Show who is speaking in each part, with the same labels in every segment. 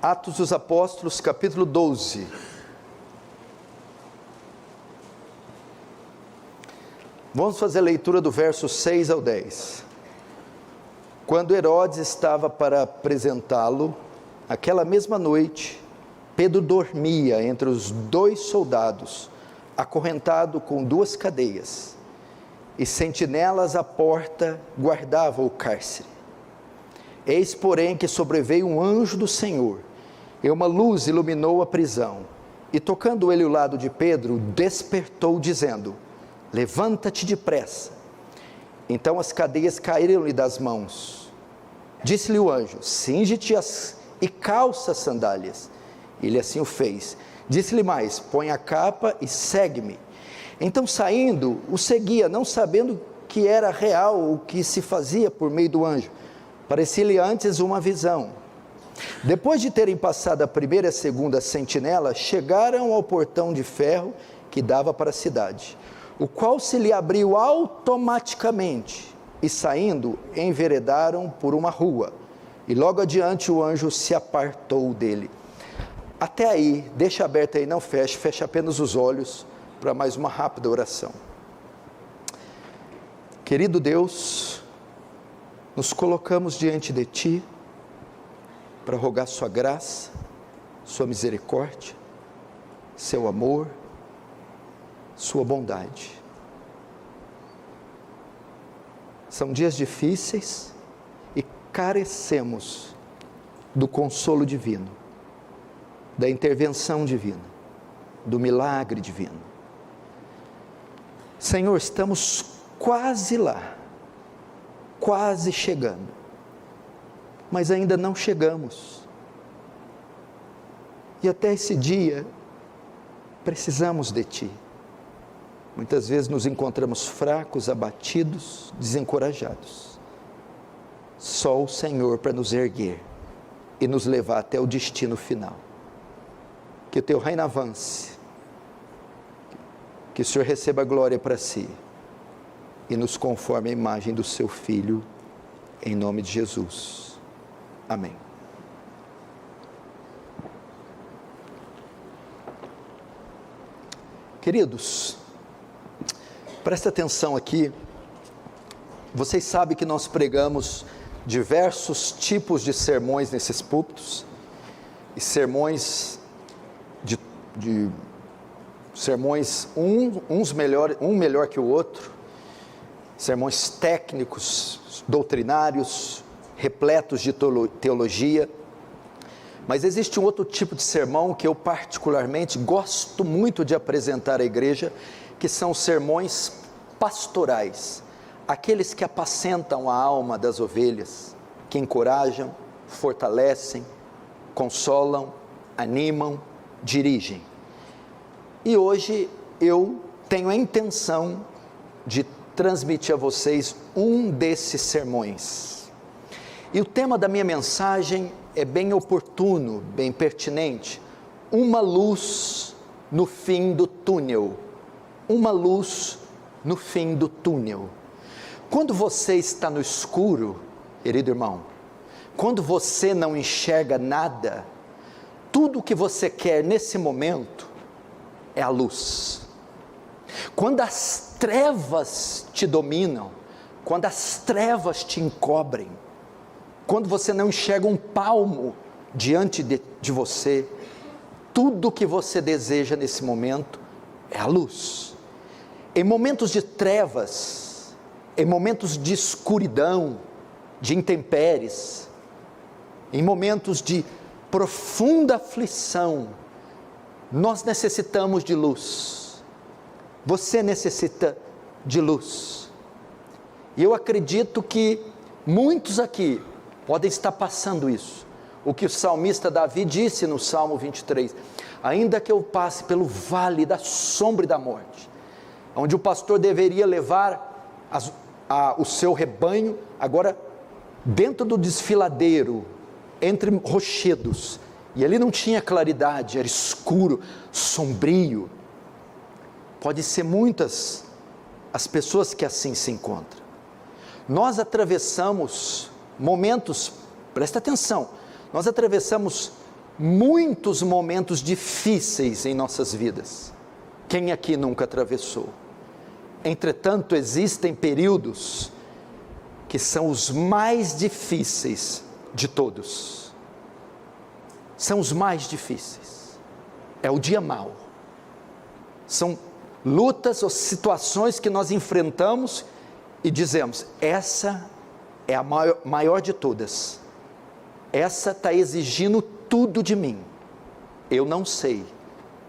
Speaker 1: Atos dos Apóstolos, capítulo 12. Vamos fazer a leitura do verso 6 ao 10. Quando Herodes estava para apresentá-lo, aquela mesma noite, Pedro dormia entre os 2 soldados, acorrentado com 2 cadeias, e sentinelas à porta guardavam o cárcere. Eis, porém, que sobreveio um anjo do Senhor, e uma luz iluminou a prisão, e tocando ele o lado de Pedro, despertou, dizendo: levanta-te depressa. Então as cadeias caíram-lhe das mãos. Disse-lhe o anjo: cinge-te e calça as sandálias. Ele assim o fez. Disse-lhe mais: põe a capa e segue-me. Então, saindo, o seguia, não sabendo que era real o que se fazia por meio do anjo. Parecia-lhe antes uma visão. Depois de terem passado a primeira e a segunda sentinela, chegaram ao portão de ferro que dava para a cidade, o qual se lhe abriu automaticamente, e saindo, enveredaram por uma rua, e logo adiante o anjo se apartou dele. Até aí, deixa aberto aí, não feche, feche apenas os olhos, para mais uma rápida oração. Querido Deus, nos colocamos diante de Ti, para rogar Sua graça, Sua misericórdia, Seu amor, Sua bondade. São dias difíceis e carecemos do consolo divino, da intervenção divina, do milagre divino. Senhor, estamos quase lá, quase chegando, mas ainda não chegamos. E até esse dia, precisamos de Ti. Muitas vezes nos encontramos fracos, abatidos, desencorajados. Só o Senhor para nos erguer e nos levar até o destino final. Que o Teu reino avance, que o Senhor receba a glória para Si e nos conforme a imagem do Seu Filho, em nome de Jesus. Amém. Queridos, presta atenção aqui. Vocês sabem que nós pregamos diversos tipos de sermões nesses púlpitos, e sermões sermões um melhor que o outro, sermões técnicos, doutrinários, repletos de teologia. Mas existe um outro tipo de sermão que eu particularmente gosto muito de apresentar à igreja, que são os sermões pastorais, aqueles que apacentam a alma das ovelhas, que encorajam, fortalecem, consolam, animam, dirigem. E hoje eu tenho a intenção de transmitir a vocês um desses sermões. E o tema da minha mensagem é bem oportuno, bem pertinente: uma luz no fim do túnel. Uma luz no fim do túnel. Quando você está no escuro, querido irmão, quando você não enxerga nada, tudo o que você quer nesse momento é a luz. Quando as trevas te dominam, quando as trevas te encobrem, quando você não enxerga um palmo diante de você, tudo o que você deseja nesse momento é a luz. Em momentos de trevas, em momentos de escuridão, de intempéries, em momentos de profunda aflição, nós necessitamos de luz. Você necessita de luz. E eu acredito que muitos aqui podem estar passando isso. O que o salmista Davi disse no Salmo 23, ainda que eu passe pelo vale da sombra e da morte, onde o pastor deveria levar o seu rebanho, agora dentro do desfiladeiro, entre rochedos, e ali não tinha claridade, era escuro, sombrio. Pode ser muitas as pessoas que assim se encontram. Nós atravessamos momentos, presta atenção, nós atravessamos muitos momentos difíceis em nossas vidas. Quem aqui nunca atravessou? Entretanto, existem períodos que são os mais difíceis de todos. São os mais difíceis. É o dia mau. São lutas ou situações que nós enfrentamos e dizemos: essa é a maior de todas. Essa está exigindo tudo de mim. Eu não sei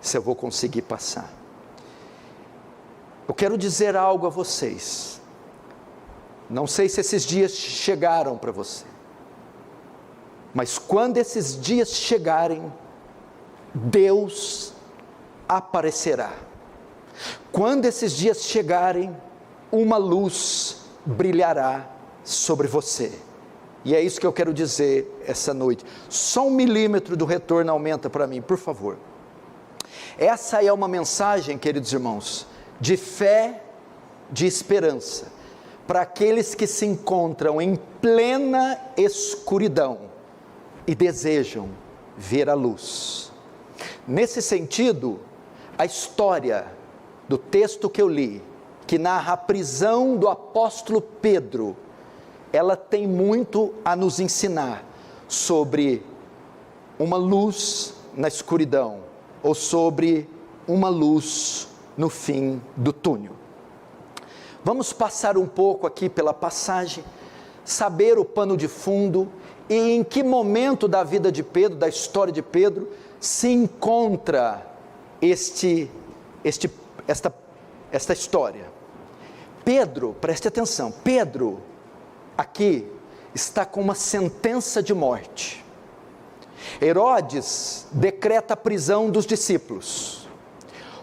Speaker 1: se eu vou conseguir passar. Eu quero dizer algo a vocês. Não sei se esses dias chegaram para você. Mas quando esses dias chegarem, Deus aparecerá. Quando esses dias chegarem, uma luz brilhará sobre você. E é isso que eu quero dizer essa noite. Só 1 milímetro do retorno aumenta para mim, por favor. Essa é uma mensagem, queridos irmãos, de fé, de esperança, para aqueles que se encontram em plena escuridão e desejam ver a luz. Nesse sentido, a história do texto que eu li, que narra a prisão do apóstolo Pedro, ela tem muito a nos ensinar sobre uma luz na escuridão, ou sobre uma luz no fim do túnel. Vamos passar um pouco aqui pela passagem, saber o pano de fundo e em que momento da vida de Pedro, da história de Pedro, se encontra esta história. Pedro, preste atenção, Pedro aqui está com uma sentença de morte. Herodes decreta a prisão dos discípulos.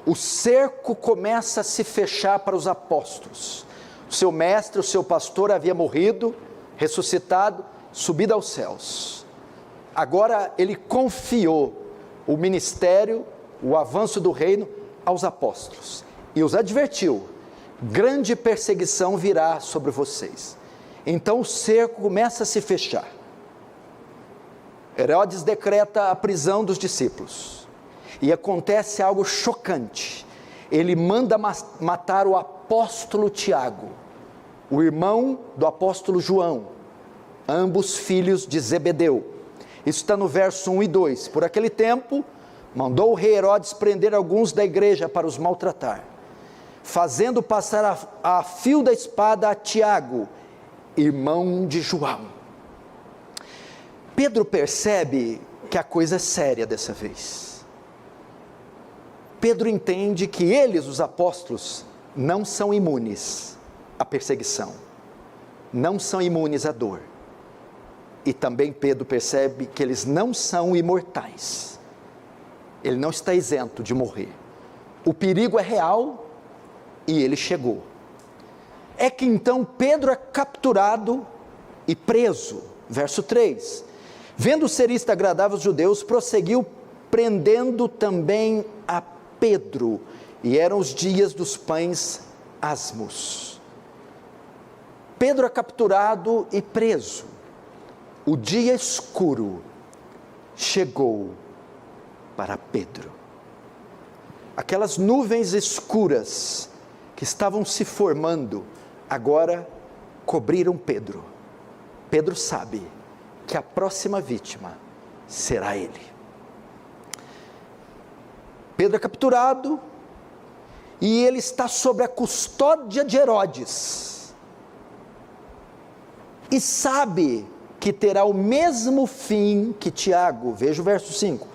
Speaker 1: O cerco começa a se fechar para os apóstolos. O seu mestre, o seu pastor havia morrido, ressuscitado, subido aos céus. Agora ele confiou o ministério, o avanço do reino aos apóstolos. E os advertiu: grande perseguição virá sobre vocês. Então o cerco começa a se fechar. Herodes decreta a prisão dos discípulos. E acontece algo chocante. Ele manda matar o apóstolo Tiago, o irmão do apóstolo João, ambos filhos de Zebedeu. Isso está no verso 1 e 2. Por aquele tempo, mandou o rei Herodes prender alguns da igreja para os maltratar, fazendo passar a fio da espada a Tiago, irmão de João. Pedro percebe que a coisa é séria dessa vez. Pedro entende que eles, os apóstolos, não são imunes à perseguição, não são imunes à dor. E também Pedro percebe que eles não são imortais. Ele não está isento de morrer. O perigo é real e ele chegou. É que então Pedro é capturado e preso. Verso 3. Vendo ser isto agradável aos judeus, prosseguiu prendendo também a Pedro. E eram os dias dos pães asmos. Pedro é capturado e preso. O dia escuro chegou para Pedro. Aquelas nuvens escuras que estavam se formando, agora cobriram Pedro. Pedro sabe que a próxima vítima será ele. Pedro é capturado e ele está sob a custódia de Herodes. E sabe que terá o mesmo fim que Tiago. Veja o verso 5.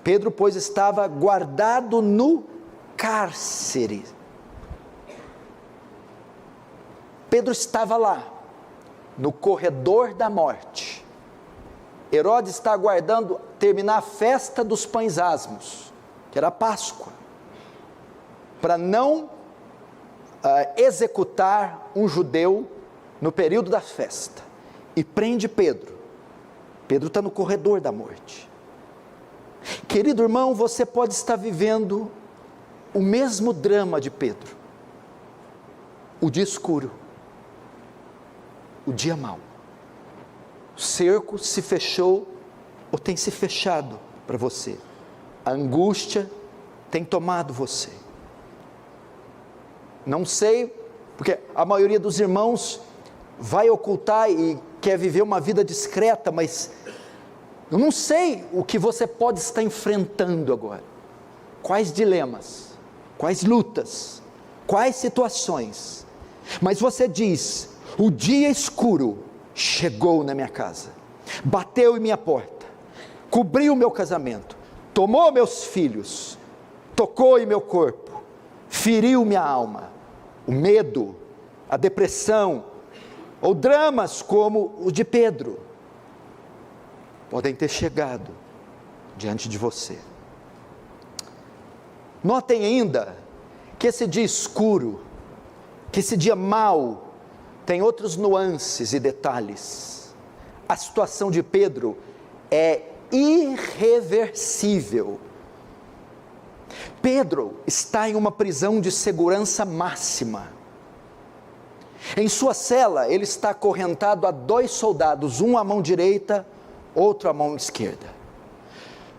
Speaker 1: Pedro, pois, estava guardado no cárcere. Pedro estava lá, no corredor da morte. Herodes está aguardando terminar a festa dos pães asmos, que era a Páscoa, para não executar um judeu no período da festa. E prende Pedro. Pedro está no corredor da morte. Querido irmão, você pode estar vivendo o mesmo drama de Pedro. O dia escuro. O dia mau. O cerco se fechou ou tem se fechado para você. A angústia tem tomado você. Não sei, porque a maioria dos irmãos vai ocultar e quer viver uma vida discreta, mas eu não sei o que você pode estar enfrentando agora. Quais dilemas, quais lutas, quais situações. Mas você diz: o dia escuro chegou na minha casa, bateu em minha porta, cobriu meu casamento, tomou meus filhos, tocou em meu corpo, feriu minha alma. O medo, a depressão, ou dramas como o de Pedro, podem ter chegado diante de você. Notem ainda que esse dia escuro, que esse dia mau, tem outros nuances e detalhes. A situação de Pedro é irreversível. Pedro está em uma prisão de segurança máxima. Em sua cela, ele está acorrentado a 2 soldados, um à mão direita, outro à mão esquerda.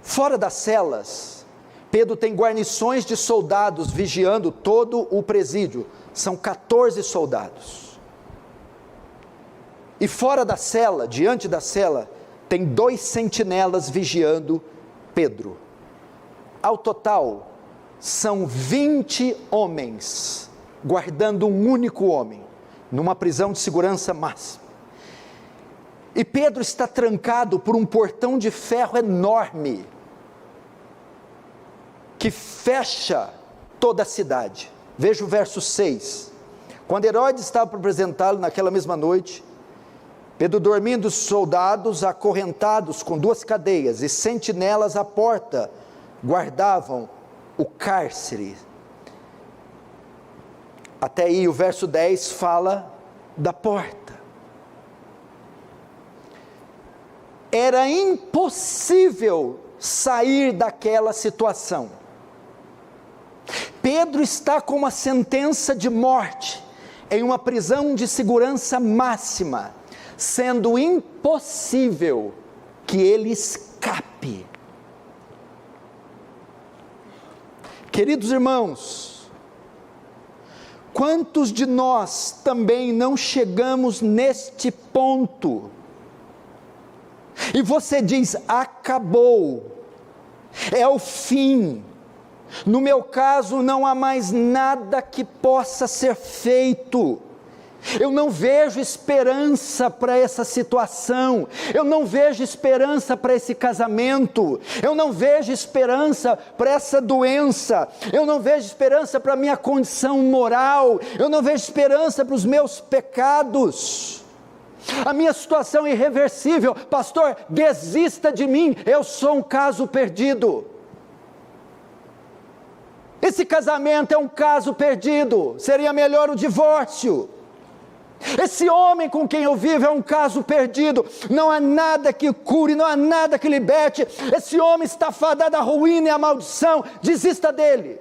Speaker 1: Fora das celas, Pedro tem guarnições de soldados vigiando todo o presídio. São 14 soldados. E fora da cela, diante da cela, tem 2 sentinelas vigiando Pedro. Ao total, são 20 homens guardando um único homem, numa prisão de segurança máxima. E Pedro está trancado por um portão de ferro enorme, que fecha toda a cidade. Veja o verso 6. Quando Herodes estava para apresentá-lo naquela mesma noite, Pedro dormindo, os soldados acorrentados com 2 cadeias e sentinelas à porta, guardavam o cárcere. Até aí o verso 10 fala da porta. Era impossível sair daquela situação. Pedro está com uma sentença de morte, em uma prisão de segurança máxima, sendo impossível que ele escape. Queridos irmãos, quantos de nós também não chegamos neste ponto? E você diz: acabou, é o fim. No meu caso, não há mais nada que possa ser feito. Eu não vejo esperança para essa situação, eu não vejo esperança para esse casamento, eu não vejo esperança para essa doença, eu não vejo esperança para a minha condição moral, eu não vejo esperança para os meus pecados, a minha situação é irreversível. Pastor, desista de mim, eu sou um caso perdido. Esse casamento é um caso perdido, seria melhor o divórcio. Esse homem com quem eu vivo é um caso perdido, não há nada que cure, não há nada que liberte, esse homem está fadado à ruína e à maldição, desista dele.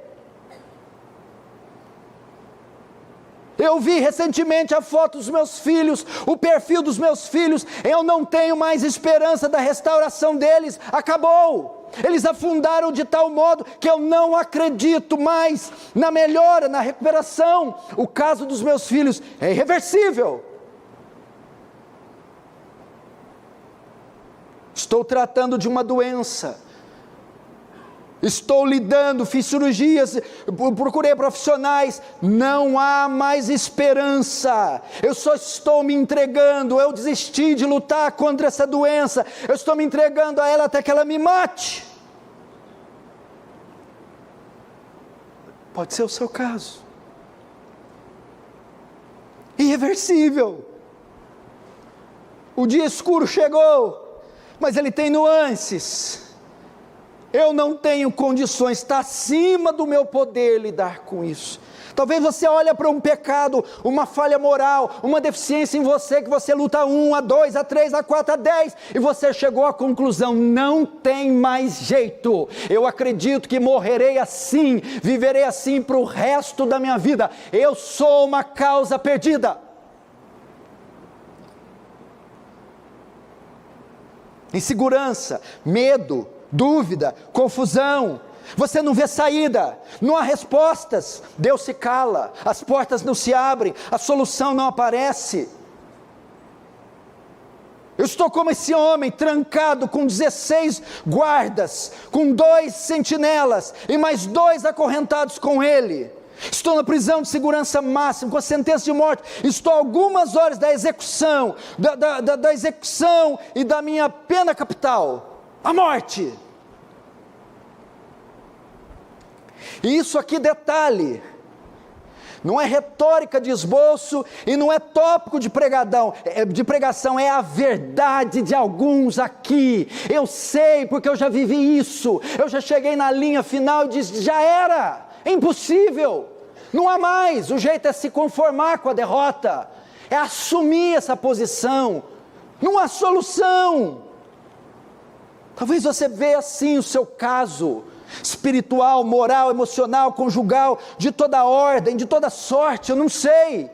Speaker 1: Eu vi recentemente a foto dos meus filhos, o perfil dos meus filhos, eu não tenho mais esperança da restauração deles, acabou. Eles afundaram de tal modo que eu não acredito mais na melhora, na recuperação. O caso dos meus filhos é irreversível. Estou tratando de uma doença, estou lidando, fiz cirurgias, procurei profissionais, não há mais esperança, eu só estou me entregando, eu desisti de lutar contra essa doença, eu estou me entregando a ela até que ela me mate. Pode ser o seu caso, irreversível, o dia escuro chegou, mas ele tem nuances. Eu não tenho condições, está acima do meu poder lidar com isso. Talvez você olhe para um pecado, uma falha moral, uma deficiência em você, que você luta 1, a 2, a 3, a 4, a 10, e você chegou à conclusão: não tem mais jeito, eu acredito que morrerei assim, viverei assim para o resto da minha vida, eu sou uma causa perdida. Insegurança, medo, dúvida, confusão, você não vê saída, não há respostas, Deus se cala, as portas não se abrem, a solução não aparece. Eu estou como esse homem, trancado com 16 guardas, com 2 sentinelas, e mais 2 acorrentados com ele. Estou na prisão de segurança máxima, com a sentença de morte. Estou a algumas horas da execução, da execução e da minha pena capital, a morte. E isso aqui, detalhe, não é retórica de esboço e não é tópico de pregação, é a verdade de alguns aqui. Eu sei, porque eu já vivi isso, eu já cheguei na linha final e disse, já era, é impossível, não há mais. O jeito é se conformar com a derrota, é assumir essa posição, não há solução. Talvez você veja assim o seu caso espiritual, moral, emocional, conjugal, de toda ordem, de toda sorte, eu não sei.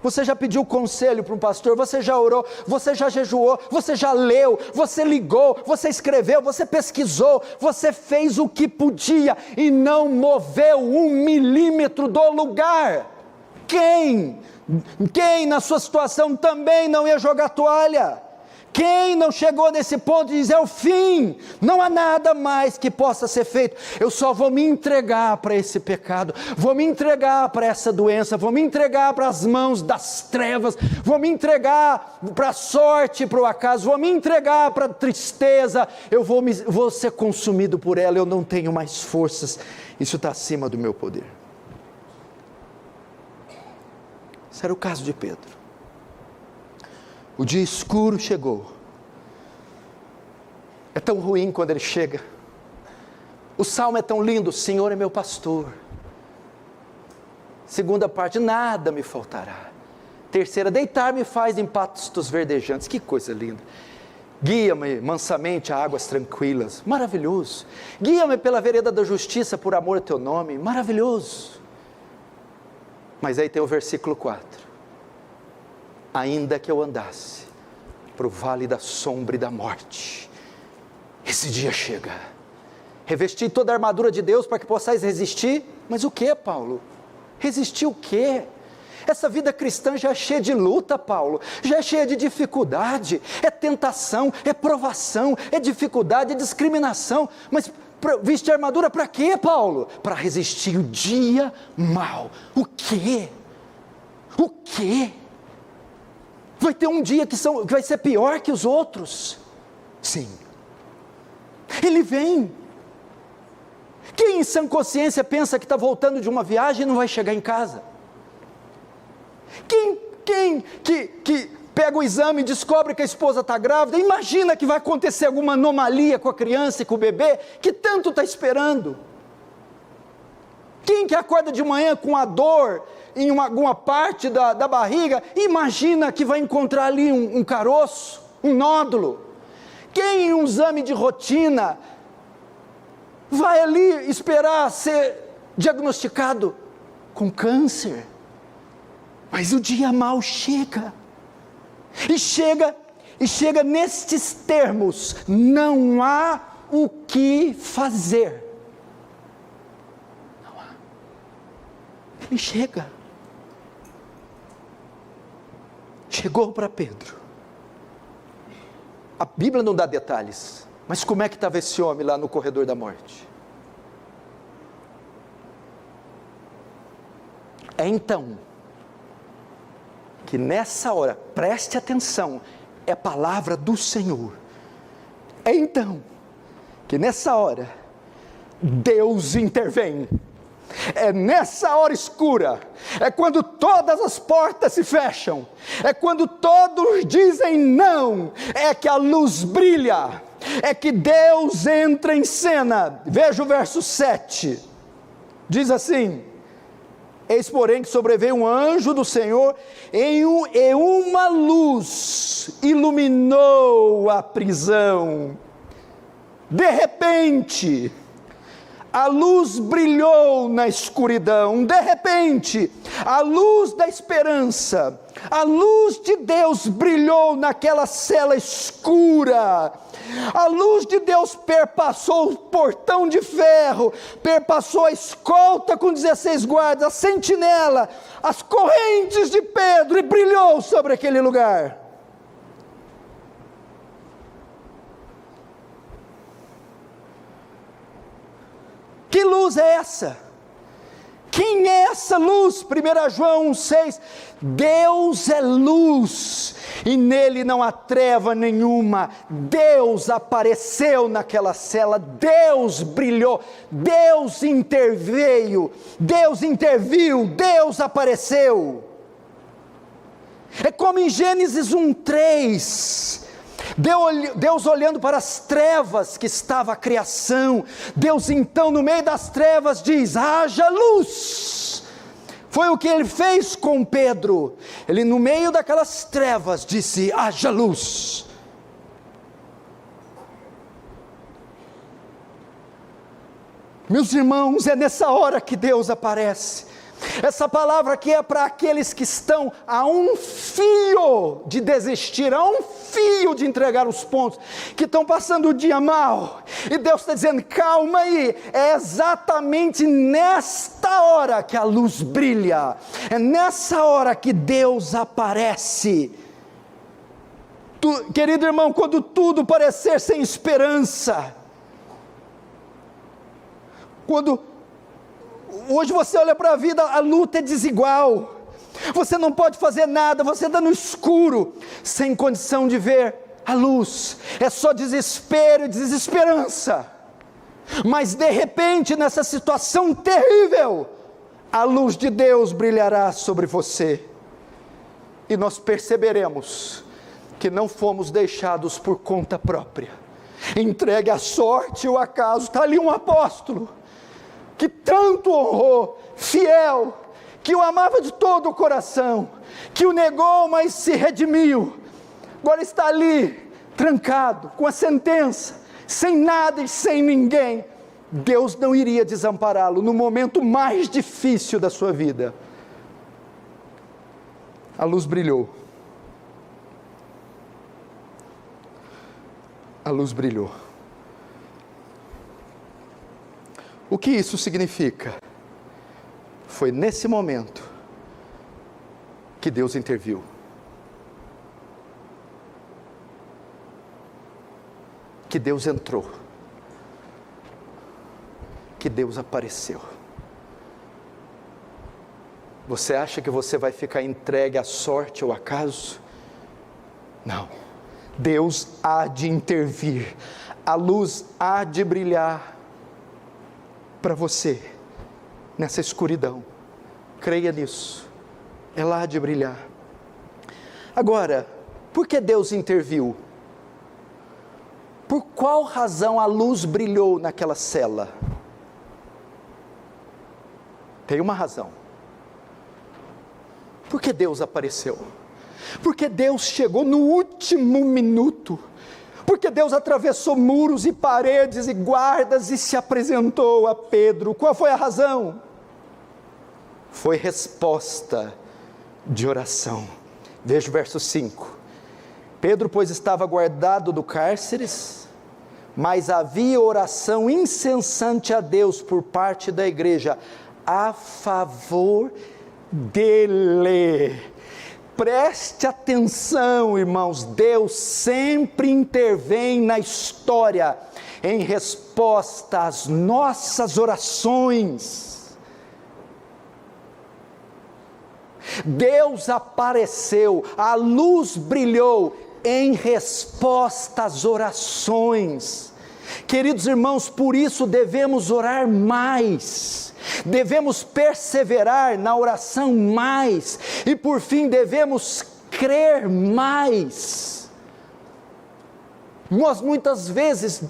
Speaker 1: Você já pediu conselho para um pastor, você já orou, você já jejuou, você já leu, você ligou, você escreveu, você pesquisou, você fez o que podia e não moveu 1 milímetro do lugar. Quem na sua situação também não ia jogar toalha? Quem não chegou nesse ponto de dizer, é o fim, não há nada mais que possa ser feito, eu só vou me entregar para esse pecado, vou me entregar para essa doença, vou me entregar para as mãos das trevas, vou me entregar para a sorte, para o acaso, vou me entregar para a tristeza, eu vou ser consumido por ela, eu não tenho mais forças, isso está acima do meu poder. Esse era o caso de Pedro. O dia escuro chegou. É tão ruim quando ele chega. O salmo é tão lindo, o Senhor é meu pastor. Segunda parte, nada me faltará. Terceira, deitar-me faz em pastos verdejantes. Que coisa linda. Guia-me mansamente a águas tranquilas. Maravilhoso. Guia-me pela vereda da justiça por amor ao teu nome. Maravilhoso. Mas aí tem o versículo 4. Ainda que eu andasse para o vale da sombra e da morte, esse dia chega. Revesti toda a armadura de Deus para que possais resistir. Mas o que, Paulo? Resistir o quê? Essa vida cristã já é cheia de luta, Paulo, já é cheia de dificuldade, é tentação, é provação, é dificuldade, é discriminação, mas vestir armadura para quê, Paulo? Para resistir o dia mau. O quê? O quê? Vai ter um dia que vai ser pior que os outros. Sim. Ele vem. Quem em sã consciência pensa que está voltando de uma viagem e não vai chegar em casa? Quem que pega o exame e descobre que a esposa está grávida, imagina que vai acontecer alguma anomalia com a criança e com o bebê, que tanto está esperando? Quem que acorda de manhã com a dor em alguma parte da barriga, imagina que vai encontrar ali um caroço, um nódulo? Quem em um exame de rotina vai ali esperar ser diagnosticado com câncer? Mas o dia mau chega, e chega nestes termos: não há o que fazer. Não há. Ele chegou para Pedro. A Bíblia não dá detalhes, mas como é que estava esse homem lá no corredor da morte? É então que nessa hora, preste atenção, é palavra do Senhor. É então que nessa hora Deus intervém. É nessa hora escura, é quando todas as portas se fecham, é quando todos dizem não, é que a luz brilha, é que Deus entra em cena. Veja o verso 7, diz assim: eis porém que sobreveio um anjo do Senhor, e uma luz iluminou a prisão. De repente, A luz brilhou na escuridão. De repente, a luz da esperança, a luz de Deus brilhou naquela cela escura. A luz de Deus perpassou o portão de ferro, perpassou a escolta com 16 guardas, a sentinela, as correntes de Pedro, e brilhou sobre aquele lugar. Que luz é essa? Quem é essa luz? 1 João 1,6, Deus é luz, e nele não há treva nenhuma. Deus apareceu naquela cela, Deus brilhou, Deus interveio, Deus interviu, Deus apareceu. É como em Gênesis 1,3, Deus olhando para as trevas que estava a criação, Deus então no meio das trevas diz, haja luz. Foi o que ele fez com Pedro, ele no meio daquelas trevas disse, haja luz. Meus irmãos, é nessa hora que Deus aparece. Essa palavra aqui é para aqueles que estão a um fio de desistir, a um fio de entregar os pontos, que estão passando o dia mal, e Deus está dizendo, calma aí, é exatamente nesta hora que a luz brilha, é nessa hora que Deus aparece. Querido irmão, quando tudo parecer sem esperança, hoje você olha para a vida, a luta é desigual, você não pode fazer nada, você está no escuro, sem condição de ver a luz, é só desespero e desesperança, mas de repente nessa situação terrível, a luz de Deus brilhará sobre você, e nós perceberemos que não fomos deixados por conta própria, entregue à sorte e ao acaso. Está ali um apóstolo, que tanto honrou, fiel, que o amava de todo o coração, que o negou, mas se redimiu, agora está ali, trancado, com a sentença, sem nada e sem ninguém. Deus não iria desampará-lo no momento mais difícil da sua vida. A luz brilhou. A luz brilhou. O que isso significa? Foi nesse momento que Deus interviu. Que Deus entrou. Que Deus apareceu. Você acha que você vai ficar entregue à sorte ou acaso? Não. Deus há de intervir. A luz há de brilhar para você, nessa escuridão. Creia nisso, ela há de brilhar. Agora, por que Deus interviu? Por qual razão a luz brilhou naquela cela? Tem uma razão. Por que Deus apareceu? Porque Deus chegou no último minuto, porque Deus atravessou muros e paredes e guardas e se apresentou a Pedro. Qual foi a razão? Foi resposta de oração. Veja o verso 5. Pedro, pois, estava guardado do cárceres, mas havia oração incessante a Deus por parte da igreja, a favor dele. Preste atenção, irmãos, Deus sempre intervém na história, em resposta às nossas orações. Deus apareceu, a luz brilhou, em resposta às orações. Queridos irmãos, por isso devemos orar mais, devemos perseverar na oração mais, e por fim devemos crer mais. Nós muitas vezes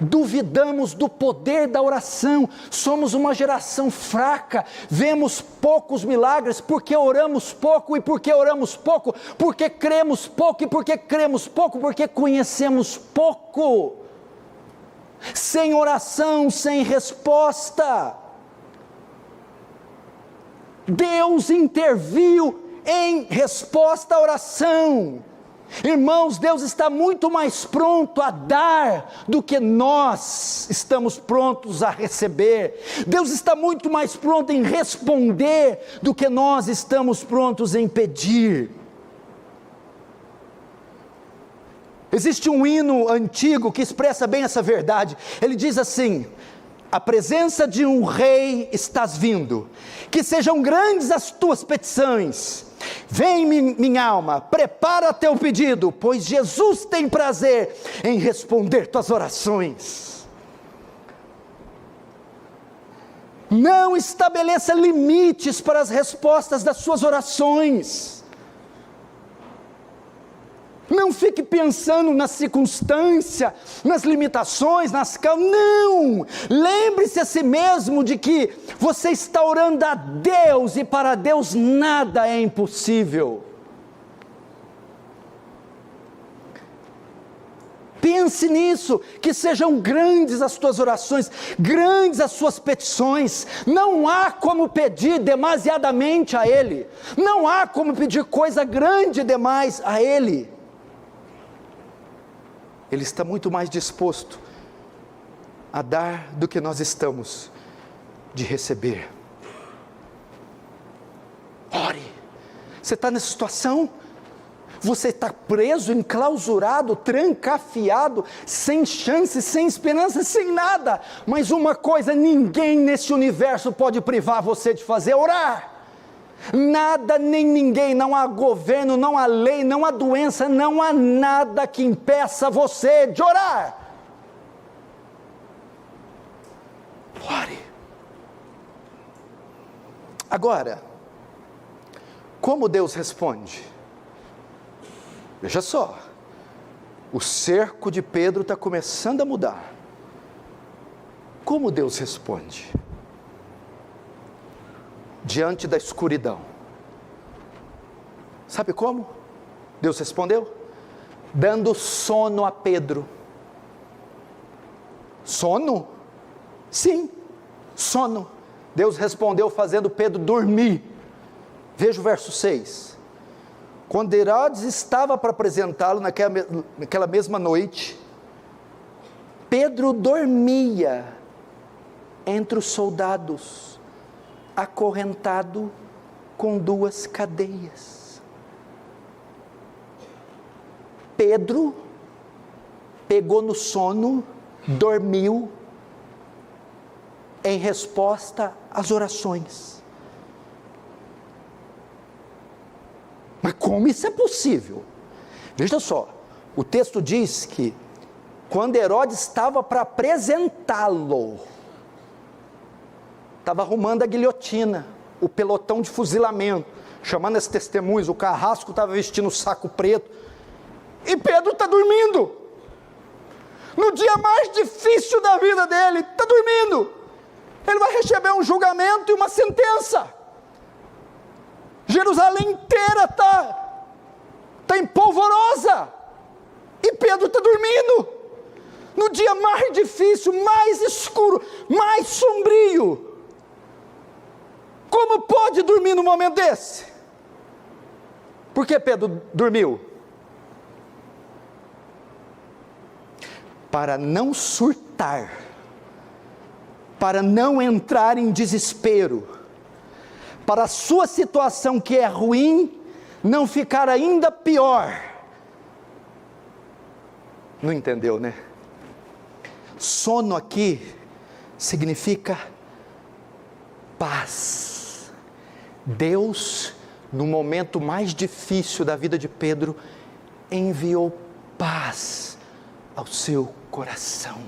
Speaker 1: duvidamos do poder da oração, somos uma geração fraca, vemos poucos milagres, porque oramos pouco, e porque oramos pouco, porque cremos pouco, e porque cremos pouco, porque conhecemos pouco. sem oração, sem resposta. Deus interviu em resposta à oração. Irmãos, Deus está muito mais pronto a dar do que nós estamos prontos a receber. Deus está muito mais pronto em responder do que nós estamos prontos em pedir. Existe um hino antigo que expressa bem essa verdade. Ele diz assim: a presença de um rei estás vindo, que sejam grandes as tuas petições. Vem, minha alma, prepara teu pedido, pois Jesus tem prazer em responder tuas orações. Não estabeleça limites para as respostas das suas orações. Não fique pensando na circunstância, nas limitações, nas causas. Não! Lembre-se a si mesmo de que você está orando a Deus e para Deus nada é impossível. Pense nisso, que sejam grandes as tuas orações, grandes as suas petições. Não há como pedir demasiadamente a Ele. Não há como pedir coisa grande demais a Ele. Ele está muito mais disposto a dar do que nós estamos de receber. Ore. Você está nessa situação? Você está preso, enclausurado, trancafiado, sem chance, sem esperança, sem nada. Mas uma coisa, ninguém nesse universo pode privar você de fazer: orar. Nada nem ninguém, não há governo, não há lei, não há doença, não há nada que impeça você de orar. Ore. Agora, como Deus responde? Veja só, o cerco de Pedro está começando a mudar. Como Deus responde? Diante da escuridão. Sabe como Deus respondeu? Dando sono a Pedro. Sono? Sim, sono. Deus respondeu fazendo Pedro dormir. Veja o verso 6. Quando Herodes estava para apresentá-lo naquela mesma noite, Pedro dormia entre os soldados, acorrentado com 2 cadeias. Pedro pegou no sono, dormiu, em resposta às orações. Mas como isso é possível? Veja só, o texto diz que quando Herodes estava para apresentá-lo, estava arrumando a guilhotina, o pelotão de fuzilamento, chamando as testemunhas, o carrasco estava vestindo o saco preto, e Pedro está dormindo, no dia mais difícil da vida dele, está dormindo. Ele vai receber um julgamento e uma sentença. Jerusalém inteira está em polvorosa, e Pedro está dormindo, no dia mais difícil, mais escuro, mais sombrio. Como pode dormir num momento desse? Por que Pedro dormiu? Para não surtar, para não entrar em desespero, para a sua situação que é ruim, não ficar ainda pior. Não entendeu, né? Sono aqui significa paz. Deus, no momento mais difícil da vida de Pedro, enviou paz ao seu coração.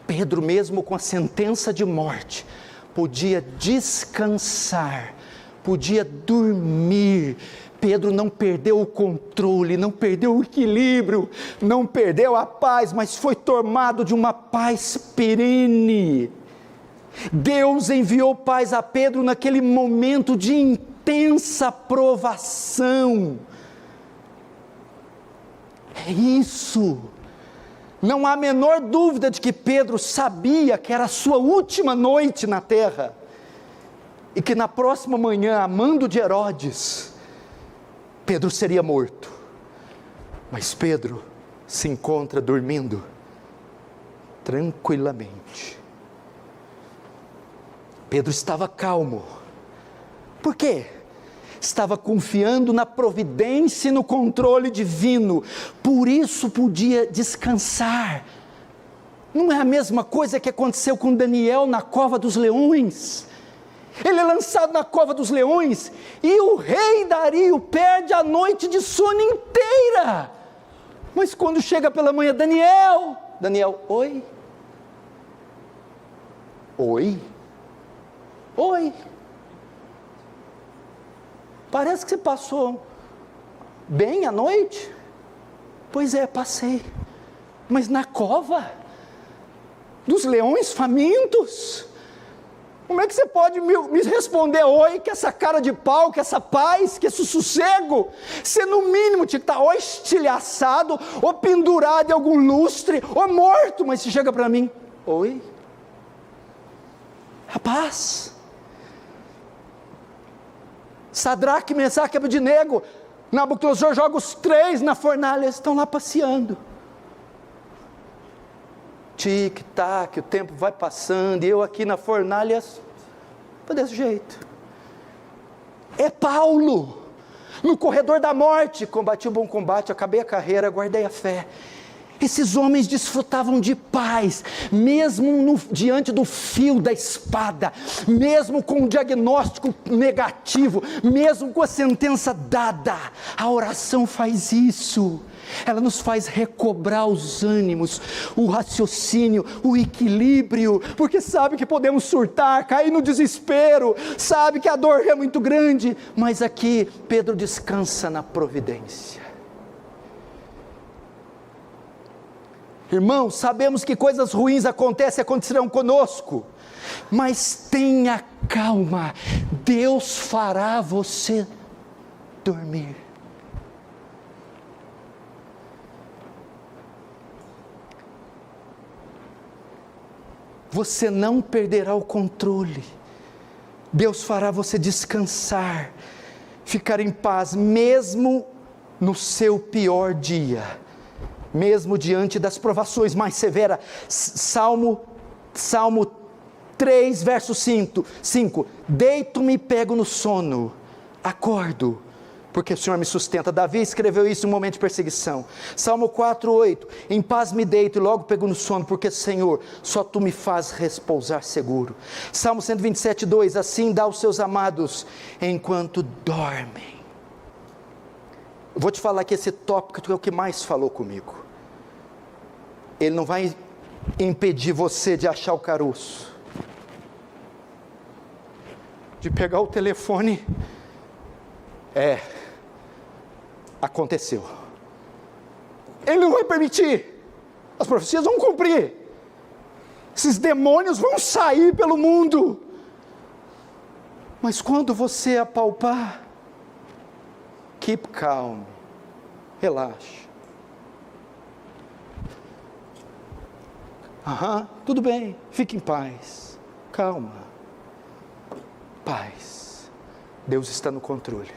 Speaker 1: Pedro, mesmo com a sentença de morte, podia descansar, podia dormir. Pedro não perdeu o controle, não perdeu o equilíbrio, não perdeu a paz, mas foi tomado de uma paz perene. Deus enviou paz a Pedro naquele momento de intensa provação. É isso. Não há a menor dúvida de que Pedro sabia que era a sua última noite na terra, e que na próxima manhã, a mando de Herodes, Pedro seria morto. Mas Pedro se encontra dormindo tranquilamente. Pedro estava calmo. Por quê? Estava confiando na providência e no controle divino, por isso podia descansar. Não é a mesma coisa que aconteceu com Daniel na cova dos leões. Ele é lançado na cova dos leões, e o rei Dario perde a noite de sono inteira. Mas quando chega pela manhã, Daniel, oi? Oi? Oi? Parece que você passou bem a noite? Pois é, passei. Mas na cova dos leões famintos? Como é que você pode me responder oi, que essa cara de pau, que essa paz, que esse sossego? Você no mínimo tinha que estar ou estilhaçado, ou pendurado em algum lustre, ou morto. Mas você chega para mim, oi? A paz. Sadraque, Mesaque e Abednego, Nabucodonosor joga os 3 na fornalha, estão lá passeando. Tic-tac, o tempo vai passando, e eu aqui na fornalha, desse jeito. É Paulo, no corredor da morte, combati o bom combate, acabei a carreira, guardei a fé. Esses homens desfrutavam de paz, mesmo diante do fio da espada, mesmo com o diagnóstico negativo, mesmo com a sentença dada. A oração faz isso, ela nos faz recobrar os ânimos, o raciocínio, o equilíbrio, porque sabe que podemos surtar, cair no desespero, sabe que a dor é muito grande, mas aqui Pedro descansa na providência. Irmãos, sabemos que coisas ruins acontecerão conosco, mas tenha calma, Deus fará você dormir. Você não perderá o controle, Deus fará você descansar, ficar em paz, mesmo no seu pior dia. Mesmo diante das provações mais severas. Salmo 3, verso 5, deito-me e pego no sono, acordo, porque o Senhor me sustenta. Davi escreveu isso em um momento de perseguição. Salmo 4, 8, em paz me deito e logo pego no sono, porque Senhor, só Tu me faz repousar seguro. Salmo 127, 2, assim dá aos seus amados enquanto dormem. Eu vou te falar que esse tópico é o que mais falou comigo. Ele não vai impedir você de achar o caroço, de pegar o telefone. Aconteceu. Ele não vai permitir. As profecias vão cumprir. Esses demônios vão sair pelo mundo. Mas quando você apalpar, keep calm, relaxe. Tudo bem, fique em paz, calma, paz, Deus está no controle.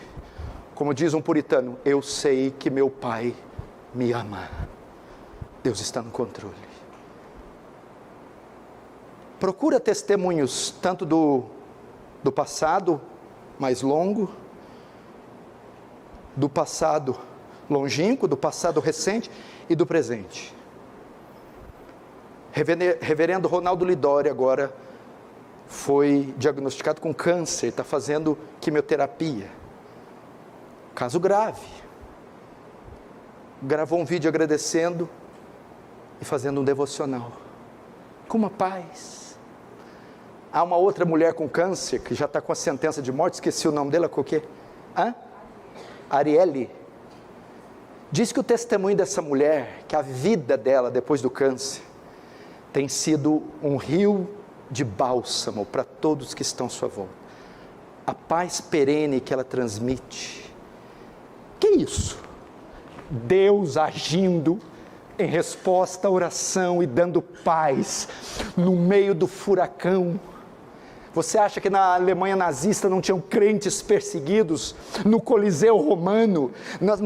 Speaker 1: Como diz um puritano, eu sei que meu Pai me ama, Deus está no controle. Procura testemunhos, tanto do passado mais longo, do passado longínquo, do passado recente e do presente. Reverendo Ronaldo Lidório agora foi diagnosticado com câncer, está fazendo quimioterapia, caso grave, gravou um vídeo agradecendo e fazendo um devocional, com uma paz. Há uma outra mulher com câncer, que já está com a sentença de morte, esqueci o nome dela, qual que é? Arielle, diz que o testemunho dessa mulher, que a vida dela depois do câncer, tem sido um rio de bálsamo para todos que estão à sua volta. A paz perene que ela transmite. Que isso? Deus agindo em resposta à oração e dando paz no meio do furacão. Você acha que na Alemanha nazista não tinham crentes perseguidos no Coliseu Romano,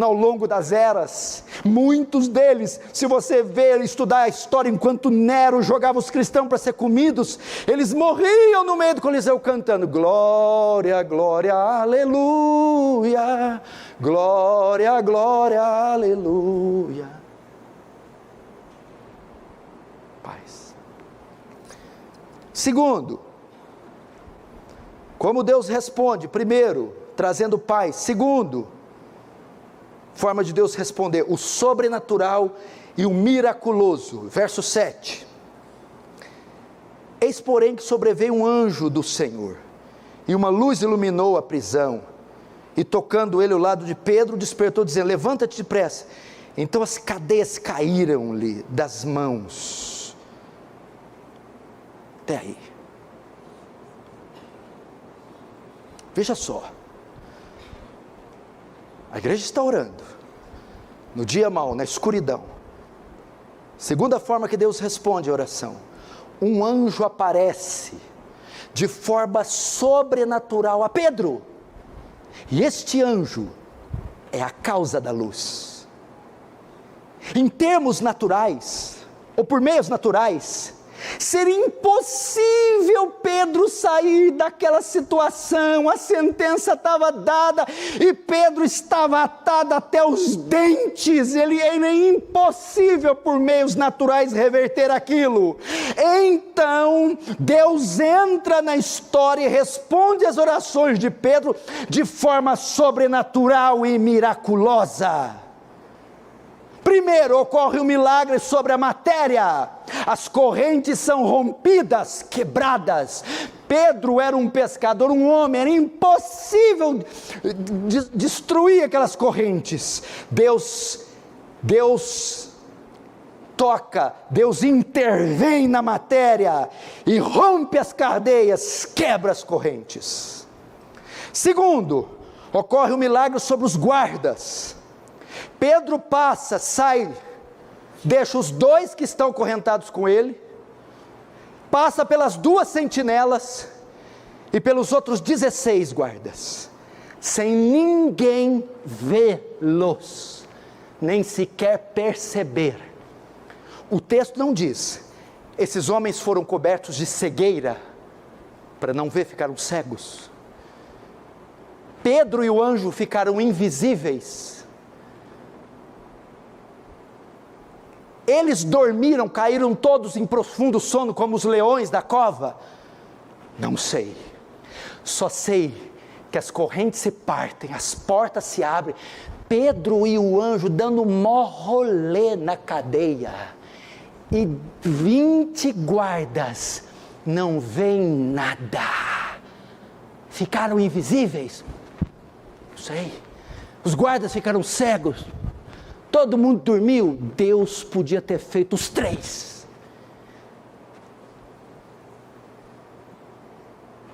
Speaker 1: ao longo das eras? Muitos deles, se você ver, estudar a história, enquanto Nero jogava os cristãos para ser comidos, eles morriam no meio do Coliseu cantando: glória, glória, aleluia, glória, glória, aleluia. Paz. Segundo, como Deus responde? Primeiro, trazendo paz. Segundo, forma de Deus responder: o sobrenatural e o miraculoso. Verso 7. Eis, porém, que sobreveio um anjo do Senhor, e uma luz iluminou a prisão, e tocando ele o lado de Pedro, despertou, dizendo: levanta-te depressa. Então as cadeias caíram-lhe das mãos. Até aí. Veja só, a igreja está orando, no dia mau, na escuridão. Segunda forma que Deus responde a oração: um anjo aparece de forma sobrenatural a Pedro, e este anjo é a causa da luz. Em termos naturais, ou por meios naturais, seria impossível Pedro sair daquela situação. A sentença estava dada e Pedro estava atado até os dentes. Era impossível por meios naturais reverter aquilo. Então Deus entra na história e responde às orações de Pedro de forma sobrenatural e miraculosa. Primeiro, ocorre um milagre sobre a matéria. As correntes são rompidas, quebradas. Pedro era um pescador, um homem, era impossível destruir aquelas correntes. Deus toca, Deus intervém na matéria e rompe as cadeias, quebra as correntes. Segundo, ocorre um milagre sobre os guardas. Pedro passa, sai, deixa os 2 que estão acorrentados com ele, passa pelas 2 sentinelas e pelos outros 16 guardas, sem ninguém vê-los, nem sequer perceber. O texto não diz: esses homens foram cobertos de cegueira, para não ver, ficaram cegos. Pedro e o anjo ficaram invisíveis. Eles dormiram, caíram todos em profundo sono, como os leões da cova? Não sei. Só sei que as correntes se partem, as portas se abrem, Pedro e o anjo dando mó rolê na cadeia, e 20 guardas não veem nada. Ficaram invisíveis? Não sei. Os guardas ficaram cegos. Todo mundo dormiu. Deus podia ter feito os 3.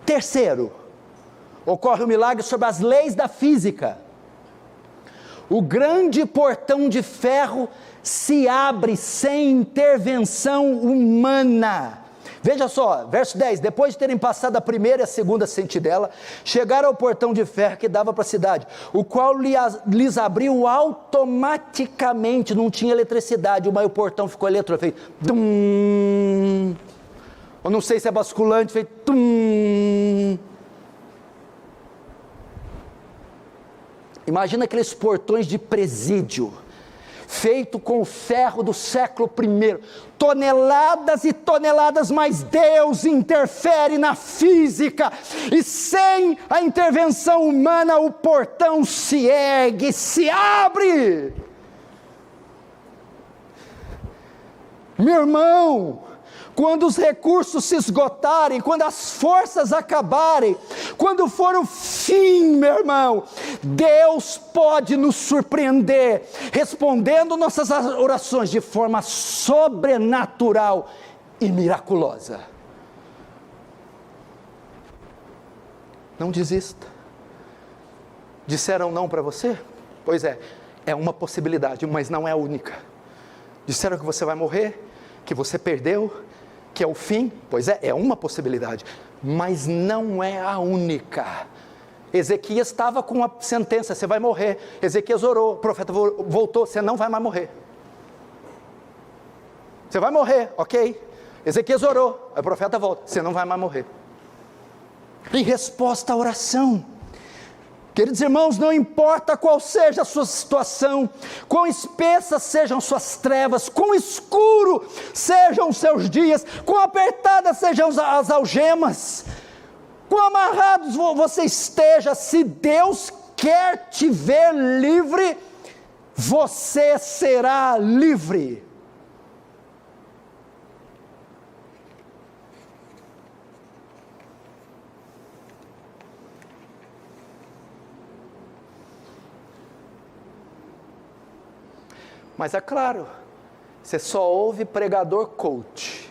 Speaker 1: Terceiro, ocorre um milagre sobre as leis da física. O grande portão de ferro se abre sem intervenção humana. Veja só, verso 10, depois de terem passado a primeira e a segunda sentinela, chegaram ao portão de ferro que dava para a cidade, o qual lhes abriu automaticamente, não tinha eletricidade, mas o portão ficou eletrônico, fez tum, ou não sei se é basculante, fez tum. Imagina aqueles portões de presídio, feito com o ferro do século I, toneladas e toneladas, mas Deus interfere na física, e sem a intervenção humana, o portão se ergue, se abre. Meu irmão, quando os recursos se esgotarem, quando as forças acabarem, quando for o fim, meu irmão, Deus pode nos surpreender, respondendo nossas orações de forma sobrenatural e miraculosa. Não desista. Disseram não para você? Pois é uma possibilidade, mas não é a única. Disseram que você vai morrer, que você perdeu, que é o fim. Pois é uma possibilidade, mas não é a única. Ezequias estava com a sentença, você vai morrer. Ezequias orou, o profeta voltou, você não vai mais morrer. Você vai morrer, ok? Ezequias orou, aí o profeta volta, você não vai mais morrer. Em resposta à oração, queridos irmãos, não importa qual seja a sua situação, quão espessas sejam suas trevas, quão escuro sejam os seus dias, quão apertadas sejam as algemas, quão amarrados você esteja, se Deus quer te ver livre, você será livre. Mas é claro, você só ouve pregador coach,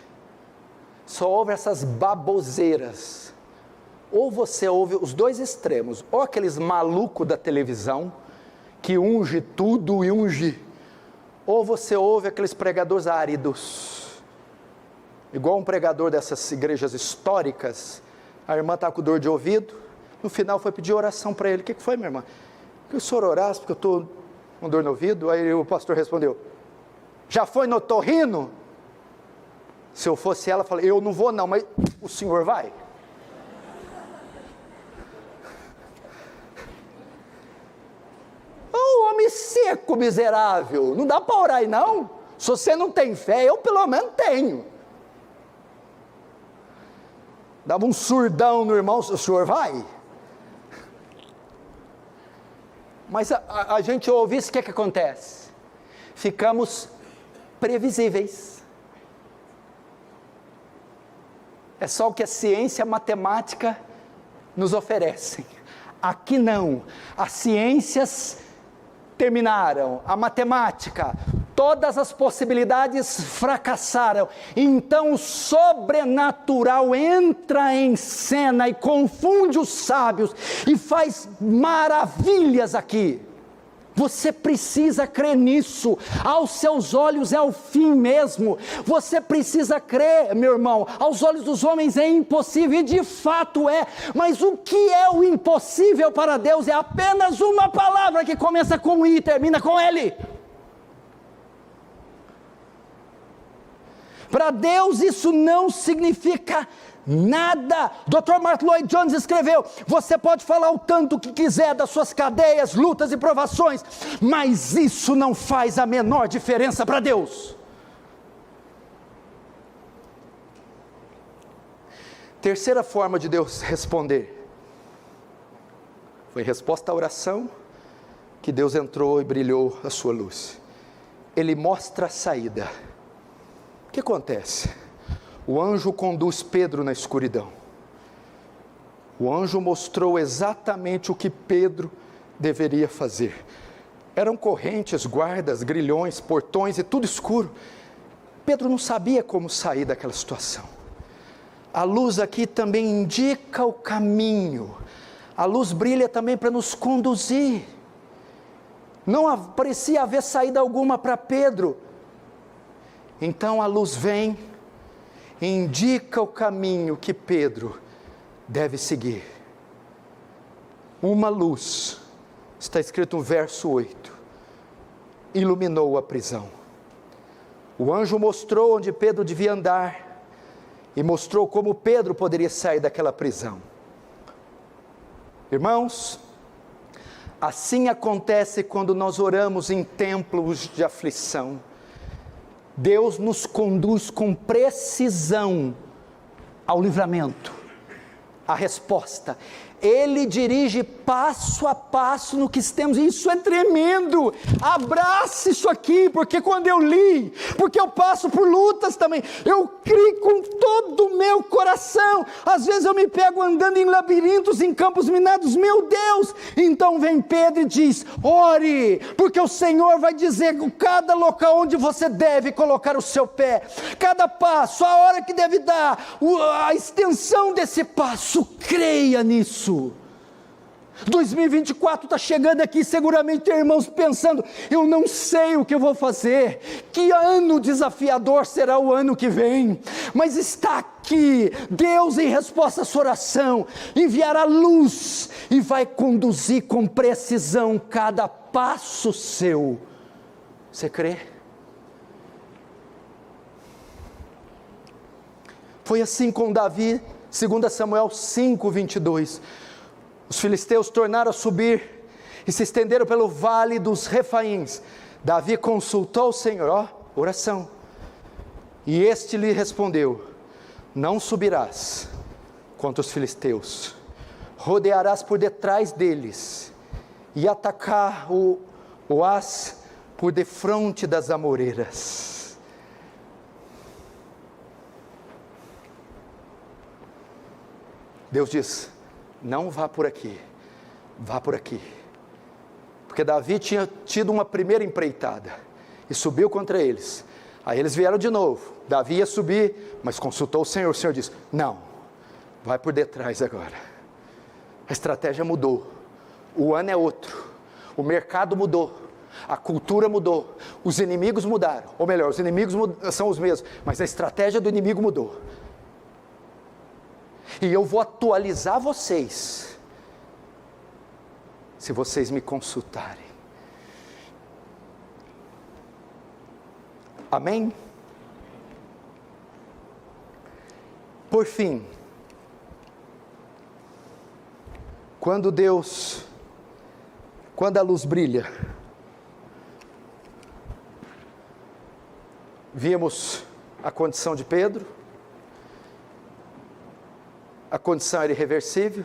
Speaker 1: só ouve essas baboseiras, ou você ouve os dois extremos, ou aqueles malucos da televisão, que unge tudo e unge, ou você ouve aqueles pregadores áridos, igual um pregador dessas igrejas históricas. A irmã está com dor de ouvido, no final foi pedir oração para ele. O que foi, minha irmã? Que o senhor orasse, porque eu estou com dor no ouvido. Aí o pastor respondeu: já foi no otorrino? Se eu fosse ela, eu falei: eu não vou não, mas o senhor vai? Ô homem seco, miserável, não dá para orar aí não? Se você não tem fé, eu pelo menos tenho. Dava um surdão no irmão: o senhor vai? Mas a gente ouve isso, o que acontece? Ficamos previsíveis. É só o que a ciência e a matemática nos oferecem. Aqui não. As ciências terminaram, a matemática, todas as possibilidades fracassaram. Então o sobrenatural entra em cena e confunde os sábios e faz maravilhas aqui. Você precisa crer nisso. Aos seus olhos é o fim mesmo. Você precisa crer, meu irmão. Aos olhos dos homens é impossível, e de fato é. Mas o que é o impossível para Deus? É apenas uma palavra que começa com I e termina com L. Para Deus isso não significa nada. Dr. Martin Lloyd Jones escreveu: você pode falar o tanto que quiser das suas cadeias, lutas e provações, mas isso não faz a menor diferença para Deus. Terceira forma de Deus responder, foi em resposta à oração que Deus entrou e brilhou a sua luz. Ele mostra a saída. O que acontece? O anjo conduz Pedro na escuridão. O anjo mostrou exatamente o que Pedro deveria fazer. Eram correntes, guardas, grilhões, portões e tudo escuro. Pedro não sabia como sair daquela situação. A luz aqui também indica o caminho. A luz brilha também para nos conduzir. Não parecia haver saída alguma para Pedro. Então a luz vem e indica o caminho que Pedro deve seguir. Uma luz, está escrito no verso 8, iluminou a prisão. O anjo mostrou onde Pedro devia andar e mostrou como Pedro poderia sair daquela prisão. Irmãos, assim acontece quando nós oramos em templos de aflição. Deus nos conduz com precisão ao livramento, à resposta. Ele dirige passo a passo no que temos, e isso é tremendo. Abrace isso aqui, porque quando eu li, porque eu passo por lutas também, eu criei com todo o meu coração. Às vezes eu me pego andando em labirintos, em campos minados, meu Deus. Então vem Pedro e diz: ore, porque o Senhor vai dizer cada local onde você deve colocar o seu pé, cada passo, a hora que deve dar, a extensão desse passo. Creia nisso. 2024 está chegando aqui, seguramente tem irmãos pensando, eu não sei o que eu vou fazer, que ano desafiador será o ano que vem, mas está aqui, Deus em resposta à sua oração, enviará luz, e vai conduzir com precisão cada passo seu. Você crê? Foi assim com Davi, 2 Samuel 5:22, os filisteus tornaram a subir, e se estenderam pelo vale dos Refaíns. Davi consultou o Senhor, oração, e este lhe respondeu: não subirás contra os filisteus, rodearás por detrás deles, e atacar-o-ás por defronte das amoreiras. Deus diz: não vá por aqui, vá por aqui, porque Davi tinha tido uma primeira empreitada, e subiu contra eles, aí eles vieram de novo, Davi ia subir, mas consultou o Senhor disse: não, vai por detrás agora. A estratégia mudou, o ano é outro, o mercado mudou, a cultura mudou, os inimigos mudaram, ou melhor, os inimigos são os mesmos, mas a estratégia do inimigo mudou. E eu vou atualizar vocês, se vocês me consultarem. Amém? Por fim, quando a luz brilha, vimos a condição de Pedro, a condição era irreversível,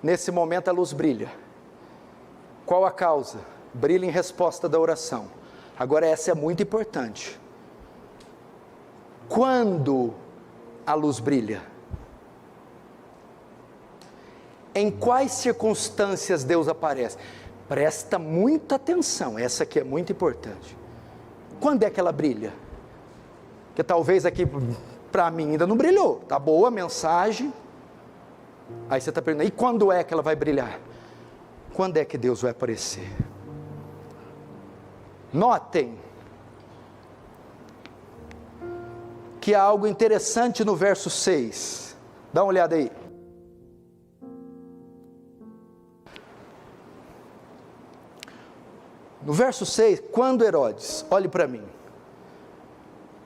Speaker 1: nesse momento a luz brilha. Qual a causa? Brilha em resposta da oração. Agora essa é muito importante. Quando a luz brilha? Em quais circunstâncias Deus aparece? Presta muita atenção, essa aqui é muito importante. Quando é que ela brilha? Porque talvez aqui para mim ainda não brilhou, tá boa a mensagem. Aí você está perguntando, e quando é que ela vai brilhar? Quando é que Deus vai aparecer? Notem que há algo interessante no verso 6. Dá uma olhada aí. No verso 6, quando Herodes, olhe para mim.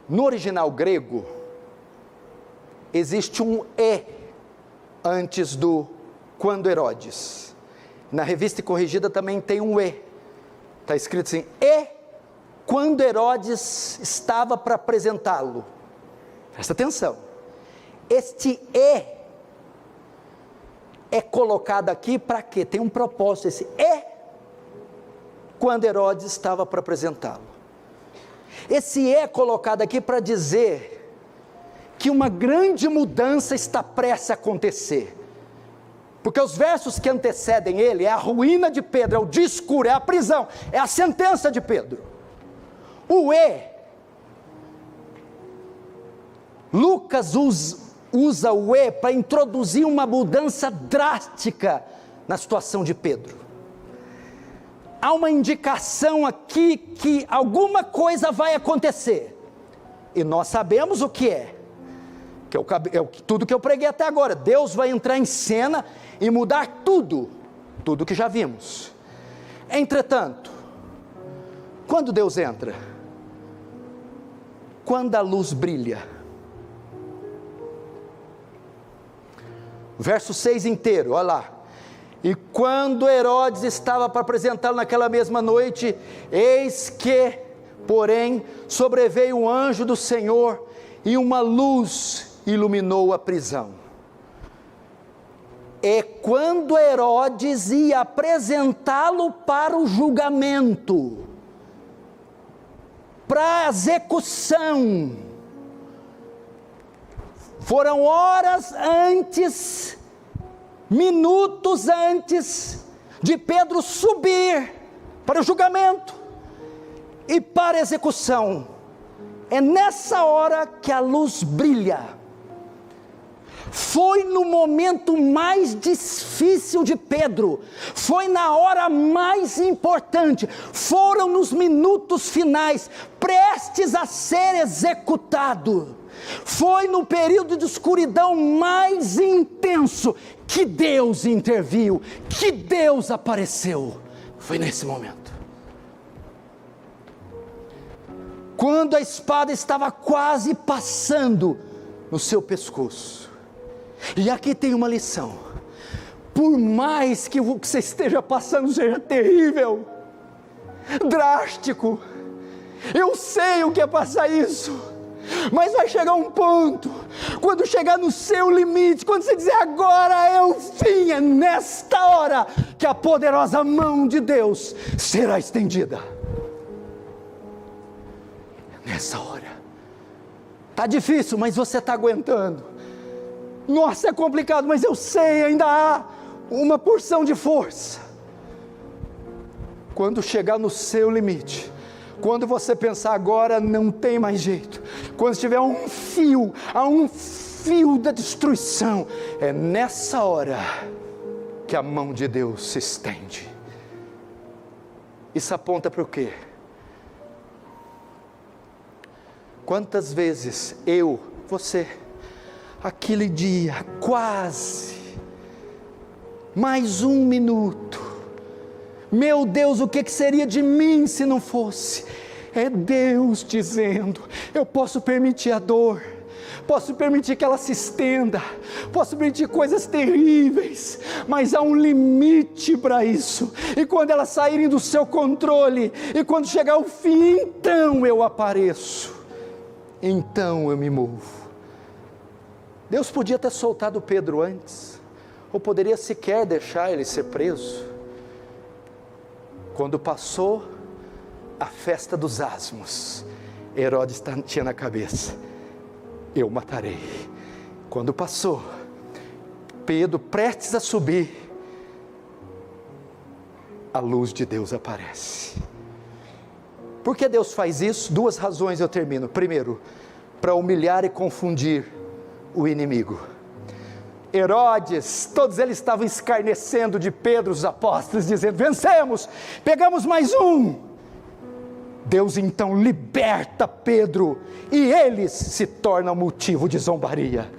Speaker 1: No original grego, existe um E antes do quando Herodes. Na revista corrigida também tem um E. Está escrito assim, e quando Herodes estava para apresentá-lo. Presta atenção. Este E é colocado aqui para quê? Tem um propósito esse E, quando Herodes estava para apresentá-lo. Esse E é colocado aqui para dizer que uma grande mudança está prestes a acontecer, porque os versos que antecedem ele, é a ruína de Pedro, é o dia escuro, é a prisão, é a sentença de Pedro. O E, Lucas usa o E para introduzir uma mudança drástica na situação de Pedro. Há uma indicação aqui que alguma coisa vai acontecer, e nós sabemos o que é. Que é tudo que eu preguei até agora. Deus vai entrar em cena e mudar tudo que já vimos. Entretanto, quando Deus entra? Quando a luz brilha. Verso 6 inteiro, olha lá. E quando Herodes estava para apresentá-lo naquela mesma noite, eis que, porém, sobreveio um anjo do Senhor, e uma luz iluminou a prisão. E quando Herodes ia apresentá-lo para o julgamento, para a execução, foram horas antes, minutos antes de Pedro subir para o julgamento e para a execução. É nessa hora que a luz brilha.
Speaker 2: Foi no momento mais difícil de Pedro, foi na hora mais importante, foram nos minutos finais, prestes a ser executado, foi no período de escuridão mais intenso, que Deus interviu, que Deus apareceu, foi nesse momento. Quando a espada estava quase passando no seu pescoço. E aqui tem uma lição: por mais que o que você esteja passando seja terrível, drástico, eu sei o que é passar isso, mas vai chegar um ponto, quando chegar no seu limite, quando você dizer agora é o fim, é nesta hora que a poderosa mão de Deus será estendida. Nessa hora, está difícil, mas você está aguentando. Nossa, é complicado, mas eu sei, ainda há uma porção de força. Quando chegar no seu limite, quando você pensar agora não tem mais jeito, quando estiver a um fio da destruição, é nessa hora que a mão de Deus se estende. Isso aponta para o quê? Quantas vezes você, aquele dia, quase, mais um minuto, meu Deus, o que seria de mim se não fosse? É Deus dizendo, eu posso permitir a dor, posso permitir que ela se estenda, posso permitir coisas terríveis, mas há um limite para isso, e quando elas saírem do seu controle, e quando chegar o fim, então eu apareço, então eu me movo. Deus podia ter soltado Pedro antes, ou poderia sequer deixar ele ser preso. Quando passou a festa dos asmos, Herodes tinha na cabeça, eu matarei. Quando passou, Pedro prestes a subir, a luz de Deus aparece. Por que Deus faz isso? Duas razões, eu termino. Primeiro, para humilhar e confundir o inimigo. Herodes, todos eles estavam escarnecendo de Pedro, os apóstolos, dizendo, vencemos, pegamos mais um. Deus então liberta Pedro, e eles se tornam motivo de zombaria.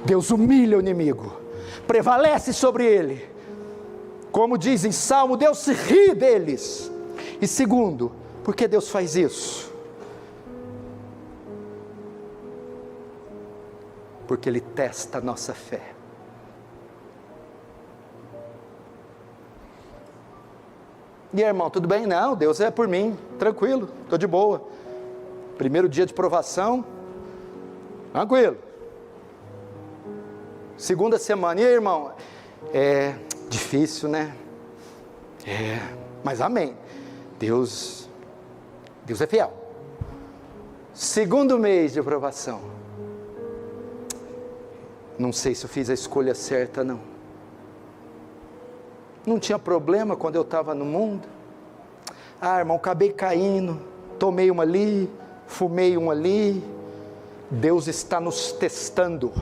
Speaker 2: Deus humilha o inimigo, prevalece sobre ele, como diz em Salmo, Deus se ri deles. E segundo, por que Deus faz isso? Porque Ele testa a nossa fé. E aí, irmão, tudo bem? Não, Deus é por mim, tranquilo, estou de boa. Primeiro dia de provação, tranquilo. Segunda semana, e aí, irmão? É difícil, né? Mas amém. Deus é fiel. Segundo mês de provação, não sei se eu fiz a escolha certa, não tinha problema quando eu estava no mundo. Irmão, acabei caindo, tomei uma ali, fumei uma ali. Deus está nos testando.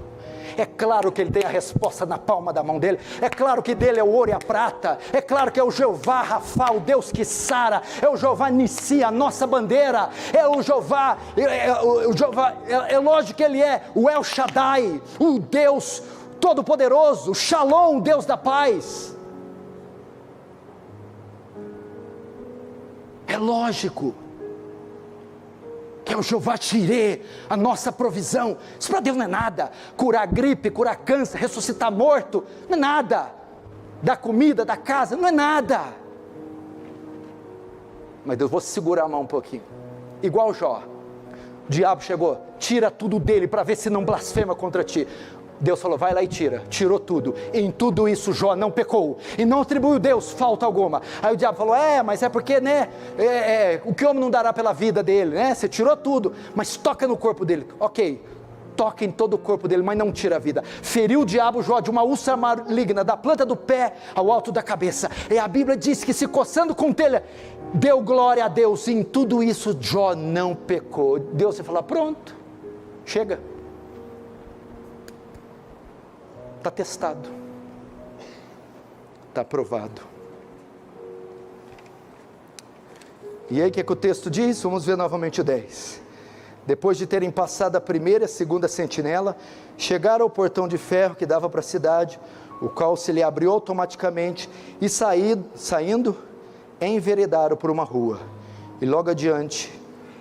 Speaker 2: É claro que Ele tem a resposta na palma da mão dEle, é claro que dEle é o ouro e a prata, é claro que é o Jeová Rafa, o Deus que sara, é o Jeová Nissi, a nossa bandeira, é o Jeová, é lógico que Ele é o El Shaddai, o Deus Todo-Poderoso, o Shalom, o Deus da paz. É lógico que é o Jeová Jireh, a nossa provisão. Isso para Deus não é nada. Curar gripe, curar câncer, ressuscitar morto, não é nada. Dar comida, dar casa, não é nada. Mas Deus, vou segurar a mão um pouquinho. Igual Jó, o diabo chegou, tira tudo dele para ver se não blasfema contra ti. Deus falou, vai lá e tira, tirou tudo. Em tudo isso Jó não pecou, e não atribuiu a Deus falta alguma. Aí o diabo falou, mas é porque, né, o que o homem não dará pela vida dele, né, você tirou tudo, mas toca no corpo dele. Ok, toca em todo o corpo dele, mas não tira a vida. Feriu o diabo Jó de uma úlcera maligna, da planta do pé ao alto da cabeça, e a Bíblia diz que se coçando com telha, deu glória a Deus, e em tudo isso Jó não pecou. Deus vai falar, pronto, chega. está testado, está aprovado. E aí o que o texto diz? Vamos ver novamente o 10. Depois de terem passado a primeira e a segunda sentinela, chegaram ao portão de ferro que dava para a cidade, o qual se lhe abriu automaticamente, e saindo, enveredaram por uma rua, e logo adiante,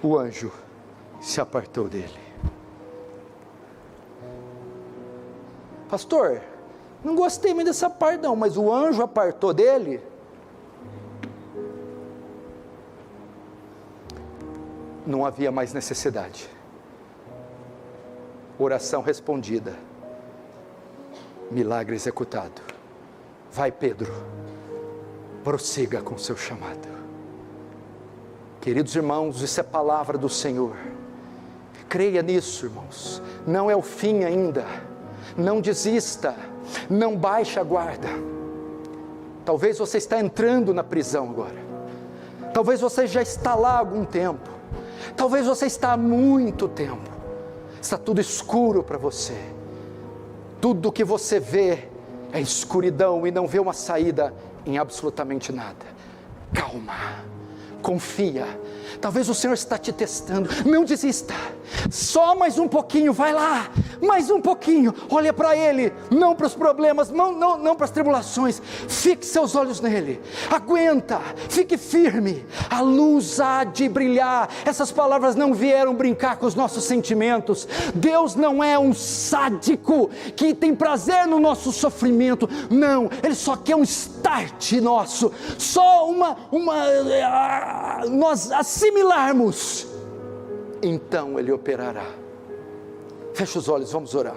Speaker 2: o anjo se apartou dele. Pastor, não gostei muito dessa parte não, mas o anjo apartou dele? Não havia mais necessidade. Oração respondida, milagre executado. Vai, Pedro, prossiga com o seu chamado. Queridos irmãos, isso é palavra do Senhor. Creia nisso, irmãos. Não é o fim ainda. Não desista, não baixe a guarda. Talvez você está entrando na prisão agora. Talvez você já está lá há algum tempo. Talvez você está há muito tempo. Está tudo escuro para você. Tudo que você vê é escuridão e não vê uma saída em absolutamente nada. Calma, confia. Talvez o Senhor está te testando. Não desista. Só mais um pouquinho, vai lá. Mais um pouquinho. Olha para Ele. Não para os problemas, não para as tribulações. Fixe seus olhos nele. Aguenta. Fique firme. A luz há de brilhar. Essas palavras não vieram brincar com os nossos sentimentos. Deus não é um sádico que tem prazer no nosso sofrimento. Não. Ele só quer um start nosso. Só nós assimilarmos, então Ele operará. Feche os olhos, vamos orar.